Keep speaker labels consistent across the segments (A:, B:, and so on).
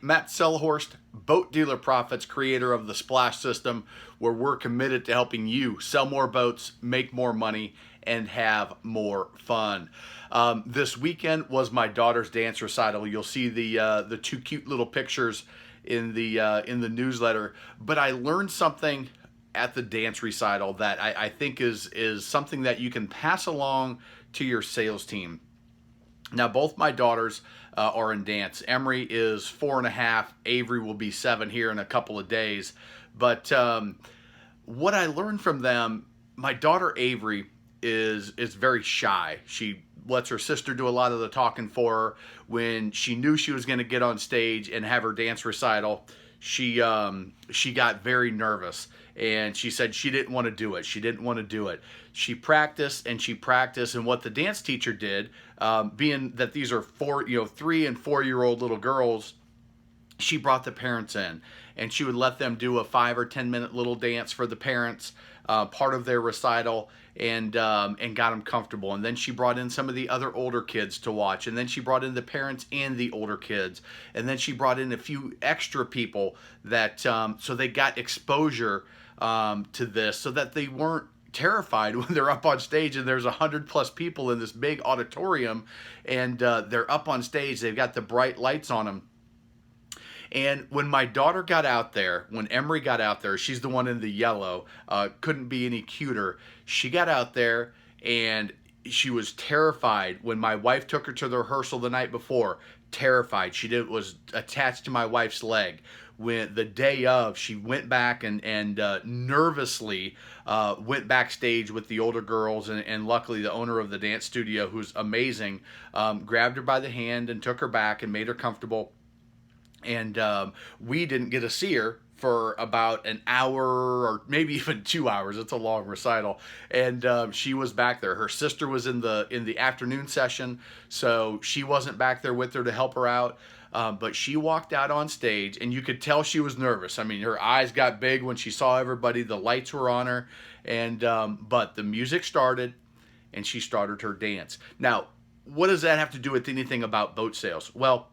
A: Matt Sellhorst, Boat Dealer Profits, creator of the Splash System, where we're committed to helping you sell more boats, make more money, and have more fun. This weekend was my daughter's dance recital. You'll see the two cute little pictures in the newsletter. But I learned something at the dance recital that I think is something that you can pass along to your sales team. Now, both my daughters are in dance. Emery is 4.5. Avery will be 7 here in a couple of days. But what I learned from them, my daughter Avery is very shy. She lets her sister do a lot of the talking for her. When she knew she was going to get on stage and have her dance recital, she got very nervous, and she said she didn't want to do it. She didn't want to do it. She practiced and she practiced, and what the dance teacher did, being that these are 3 and 4 year old little girls, she brought the parents in, and she would let them do a 5 or 10 minute little dance for the parents, part of their recital, and got them comfortable. And then she brought in some of the other older kids to watch, and then she brought in the parents and the older kids, and then she brought in a few extra people that so they got exposure to this, so that they weren't terrified when they're up on stage and there's 100+ people in this big auditorium, and they're up on stage. They've got the bright lights on them. And when my daughter got out there, when Emery got out there, she's the one in the yellow, couldn't be any cuter. She got out there and she was terrified when my wife took her to the rehearsal the night before. Terrified. Was attached to my wife's leg. When the day of, she went back and nervously went backstage with the older girls, and luckily the owner of the dance studio, who's amazing, grabbed her by the hand and took her back and made her comfortable. And we didn't get to see her for about an hour or maybe even 2 hours. It's a long recital, and she was back there. Her sister was in the afternoon session, so she wasn't back there with her to help her out. But she walked out on stage, and you could tell she was nervous. I mean, her eyes got big when she saw everybody. The lights were on her, and but the music started, and she started her dance. Now, what does that have to do with anything about boat sales? Well,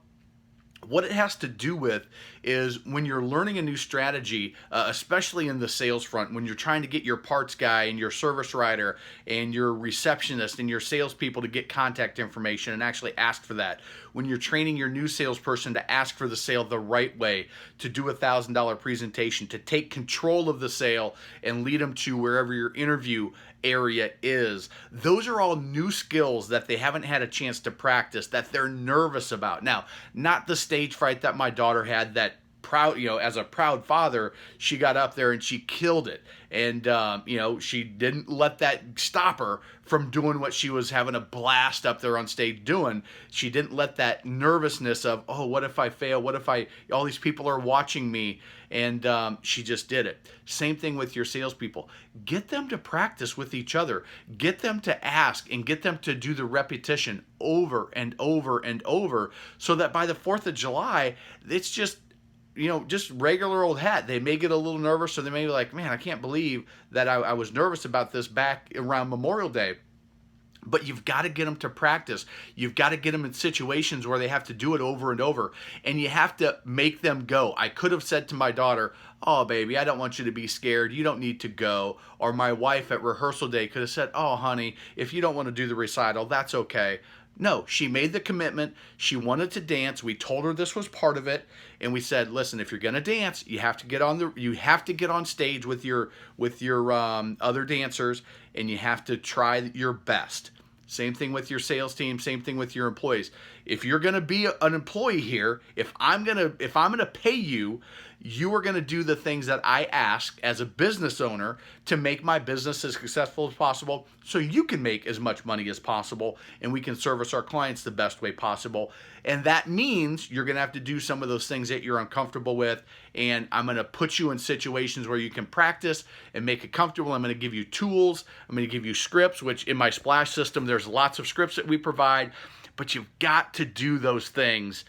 A: what it has to do with is when you're learning a new strategy, especially in the sales front, when you're trying to get your parts guy and your service writer and your receptionist and your salespeople to get contact information and actually ask for that. When you're training your new salesperson to ask for the sale the right way, to do $1,000 presentation, to take control of the sale and lead them to wherever your interview area is. Those are all new skills that they haven't had a chance to practice, that they're nervous about. Now, not the stage fright that my daughter had, that proud, as a proud father, she got up there and she killed it. And, she didn't let that stop her from doing what she was having a blast up there on stage doing. She didn't let that nervousness of, oh, what if I fail? What if all these people are watching me? And she just did it. Same thing with your salespeople. Get them to practice with each other. Get them to ask and get them to do the repetition over and over and over, so that by the 4th of July, it's just regular old hat. They may get a little nervous, or they may be like, man, I can't believe that I was nervous about this back around Memorial Day. But you've got to get them to practice. You've got to get them in situations where they have to do it over and over. And you have to make them go. I could have said to my daughter, oh, baby, I don't want you to be scared. You don't need to go. Or my wife at rehearsal day could have said, oh, honey, if you don't want to do the recital, that's okay. No, she made the commitment. She wanted to dance. We told her this was part of it, and we said, "Listen, if you're going to dance, you have to get on stage with your other dancers, and you have to try your best." Same thing with your sales team. Same thing with your employees. If you're going to be an employee here, if I'm going to pay you, you are going to do the things that I ask as a business owner to make my business as successful as possible, so you can make as much money as possible, and we can service our clients the best way possible. And that means you're going to have to do some of those things that you're uncomfortable with, and I'm going to put you in situations where you can practice and make it comfortable. I'm going to give you tools. I'm going to give you scripts, which in my Splash system, there's lots of scripts that we provide, but you've got to do those things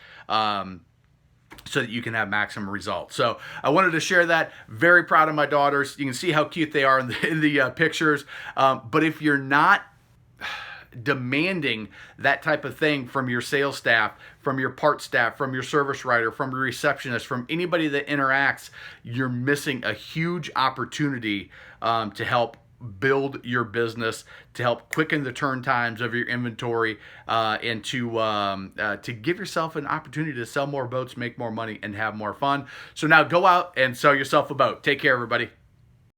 A: so that you can have maximum results. So I wanted to share that. Very proud of my daughters. You can see how cute they are in the pictures. But if you're not demanding that type of thing from your sales staff, from your part staff, from your service writer, from your receptionist, from anybody that interacts, you're missing a huge opportunity to help build your business, to help quicken the turn times of your inventory, and to give yourself an opportunity to sell more boats, make more money, and have more fun. So now go out and sell yourself a boat. Take care, everybody.